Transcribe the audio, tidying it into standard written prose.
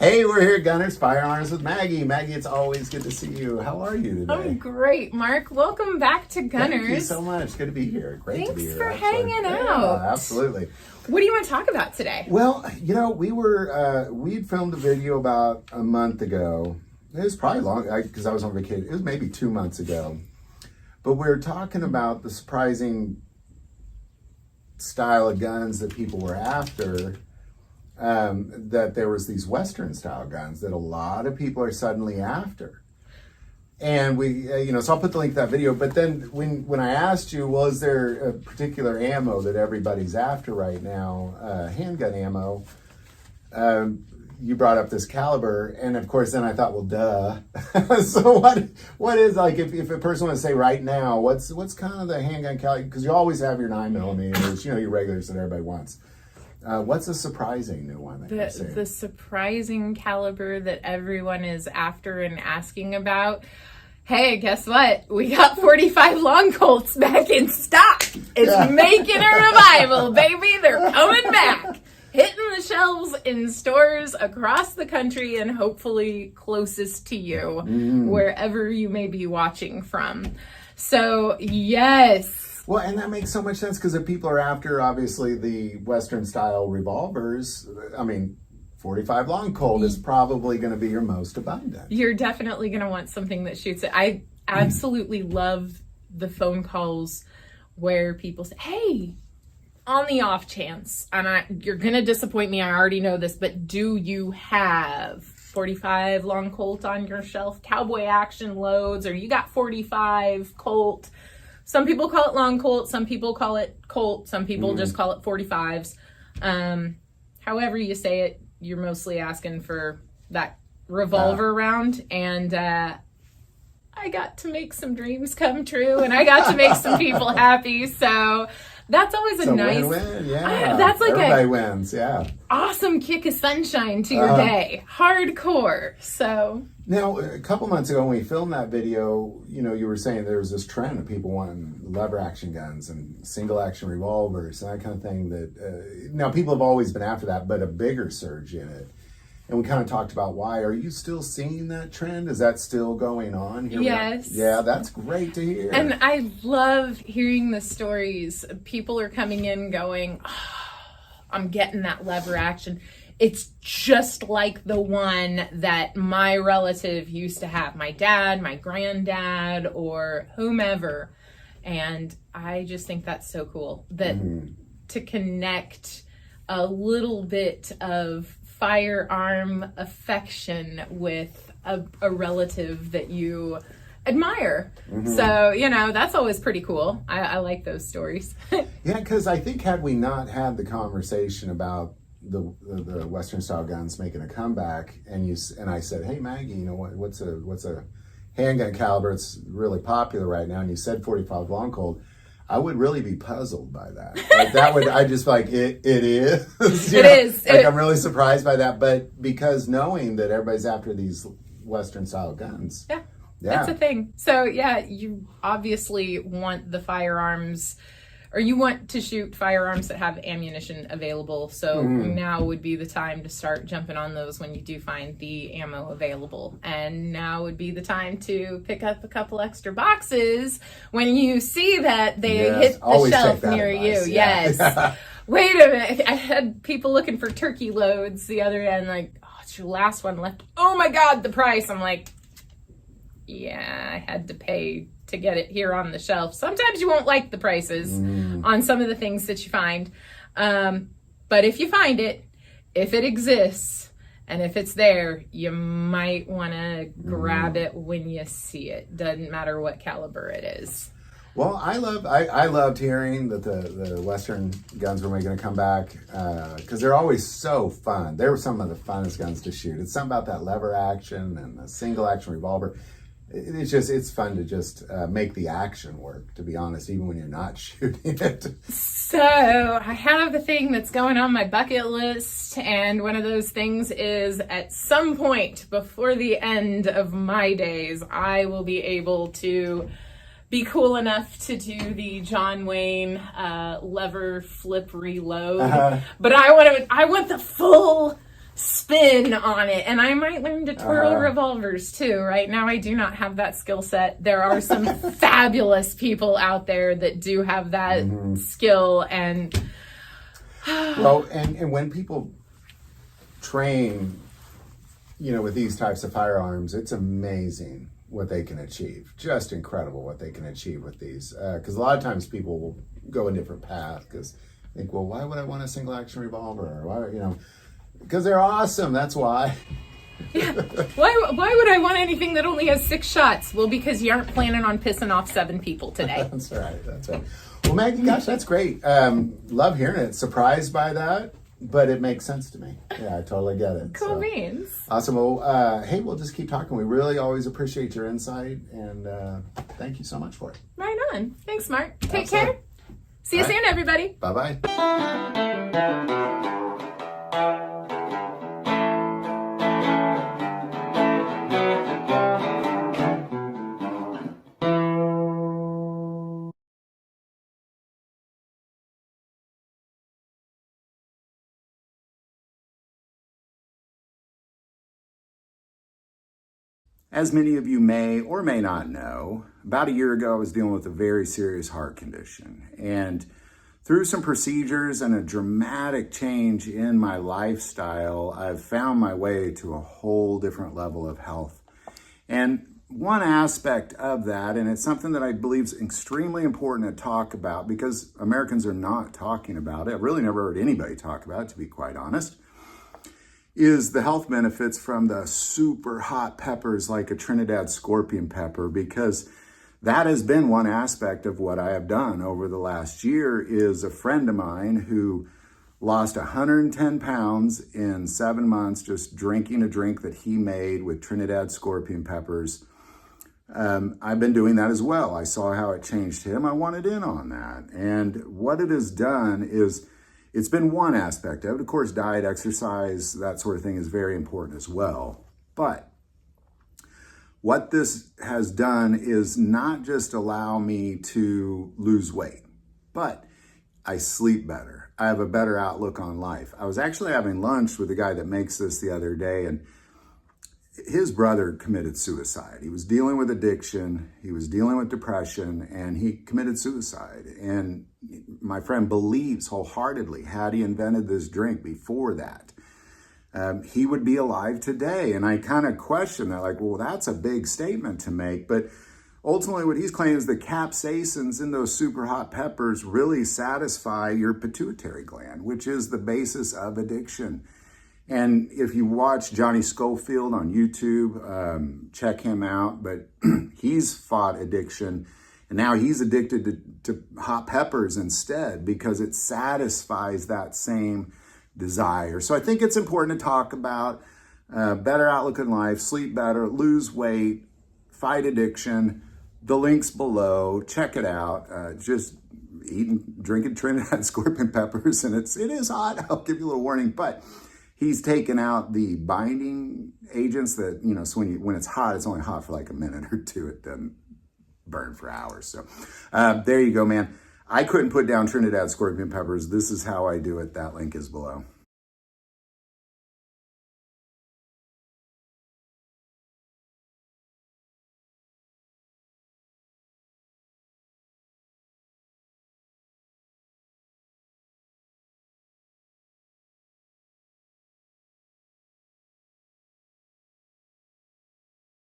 Hey, we're here, Gunners Firearms with Maggie. Maggie, it's always good to see you. How are you today? I'm great, Mark. Welcome back to Gunners. Thank you so much. Good to be here. Great to be here. Thanks for hanging out. Yeah, absolutely. What do you want to talk about today? Well, you know, we'd filmed a video about a month ago. It was probably long, because I was on vacation. It was maybe 2 months ago. But we were talking about the surprising style of guns that people were after. That there was these Western style guns that a lot of people are suddenly after. And we, so I'll put the link to that video. But then when I asked you, well, is there a particular ammo that everybody's after right now, handgun ammo, you brought up this caliber. And of course, then I thought, well, duh. So what is, like, if a person wants to say right now, what's kind of the handgun caliber? Because you always have your 9mm, your regulars that everybody wants. What's a surprising new one that you're seeing? The surprising caliber that everyone is after and asking about. Hey, guess what? We got 45 long Colts back in stock. It's making a revival, baby. They're coming back. Hitting the shelves in stores across the country and hopefully closest to you, wherever you may be watching from. So, yes. Well, and that makes so much sense because if people are after, obviously, the Western style revolvers, 45 long Colt is probably going to be your most abundant. You're definitely going to want something that shoots it. I absolutely love the phone calls where people say, hey, on the off chance, and you're going to disappoint me, I already know this, but do you have 45 long Colt on your shelf, cowboy action loads, or you got 45 Colt? Some people call it long Colt, some people call it Colt, some people just call it 45s. However you say it, you're mostly asking for that revolver round. And I got to make some dreams come true, and I got to make some people happy. So that's always a nice win-win. Yeah. That's like everybody wins. Yeah. Awesome kick of sunshine to your day. Hardcore. So now, a couple months ago when we filmed that video, you were saying there was this trend of people wanting lever action guns and single action revolvers and that kind of thing. That now people have always been after that, but a bigger surge in it. And we kind of talked about why. Are you still seeing that trend? Is that still going on here? Yes. Yeah, that's great to hear. And I love hearing the stories. People are coming in going, I'm getting that lever action. It's just like the one that my relative used to have, my dad, my granddad, or whomever. And I just think that's so cool that to connect a little bit of firearm affection with a relative that you admire. So, that's always pretty cool. I like those stories. Yeah, because I think had we not had the conversation about the Western style guns making a comeback, and I said, hey Maggie, what's a handgun caliber? It's really popular right now, and you said 45 long Colt. I would really be puzzled by that. I just like it is. It is. I'm really surprised by that, but because knowing that everybody's after these Western style guns. Yeah. That's a thing. So you obviously want the firearms, or you want to shoot firearms that have ammunition available. So now would be the time to start jumping on those when you do find the ammo available. And now would be the time to pick up a couple extra boxes when you see that they hit the shelf near you. Yeah. Yes. Wait a minute. I had people looking for turkey loads the other end, like, oh, it's your last one left. Oh my God, the price. I'm like, yeah, I had to pay to get it here on the shelf. Sometimes you won't like the prices on some of the things that you find. But if you find it, if it exists, and if it's there, you might want to grab it when you see it. Doesn't matter what caliber it is. Well, I loved hearing that the Western guns were making a comeback because they're always so fun. They were some of the funnest guns to shoot. It's something about that lever action and the single action revolver. It's fun to just make the action work, to be honest, even when you're not shooting it. So I have a thing that's going on my bucket list, and one of those things is at some point before the end of my days, I will be able to be cool enough to do the John Wayne lever flip reload. But I want the full spin on it, and I might learn to twirl revolvers too. Right now I do not have that skill set. There are some fabulous people out there that do have that skill, and well, and when people train, with these types of firearms, it's amazing what they can achieve. Just incredible what they can achieve with these, because a lot of times people will go a different path because think, well, why would I want a single action revolver? Or why, because they're awesome. That's why. Yeah. Why would I want anything that only has 6 shots? Well, because you aren't planning on pissing off 7 people today. That's right. Well, Maggie, gosh, that's great. Love hearing it. Surprised by that, but it makes sense to me. Yeah, I totally get it. Cool beans. Awesome. Well, hey, we'll just keep talking. We really always appreciate your insight, and thank you so much for it. Right on. Thanks, Mark. Take care. See you soon, everybody. Bye-bye. As many of you may or may not know, about a year ago I was dealing with a very serious heart condition. And through some procedures and a dramatic change in my lifestyle, I've found my way to a whole different level of health. And one aspect of that, and it's something that I believe is extremely important to talk about because Americans are not talking about it. I've really never heard anybody talk about it, to be quite honest, is the health benefits from the super hot peppers like a Trinidad scorpion pepper, because that has been one aspect of what I have done over the last year. Is a friend of mine who lost 110 pounds in 7 months just drinking a drink that he made with Trinidad scorpion peppers. I've been doing that as well. I saw how it changed him. I wanted in on that. And what it has done is it's been one aspect of it. Of course, diet, exercise, that sort of thing is very important as well. But what this has done is not just allow me to lose weight, but I sleep better. I have a better outlook on life. I was actually having lunch with the guy that makes this the other day, and his brother committed suicide. He was dealing with addiction, he was dealing with depression, and he committed suicide. And my friend believes wholeheartedly, had he invented this drink before that, he would be alive today. And I kind of question that, like, well, that's a big statement to make. But ultimately what he's claiming is the capsaicins in those super hot peppers really satisfy your pituitary gland, which is the basis of addiction. And if you watch Johnny Schofield on YouTube, check him out. But he's fought addiction, and now he's addicted to hot peppers instead because it satisfies that same desire. So I think it's important to talk about better outlook in life, sleep better, lose weight, fight addiction. The link's below. Check it out. Just drinking Trinidad scorpion peppers, and it is hot. I'll give you a little warning, but he's taken out the binding agents that, so when it's hot, it's only hot for like a minute or two. It doesn't burn for hours. So there you go, man. I couldn't put down Trinidad scorpion peppers. This is how I do it. That link is below.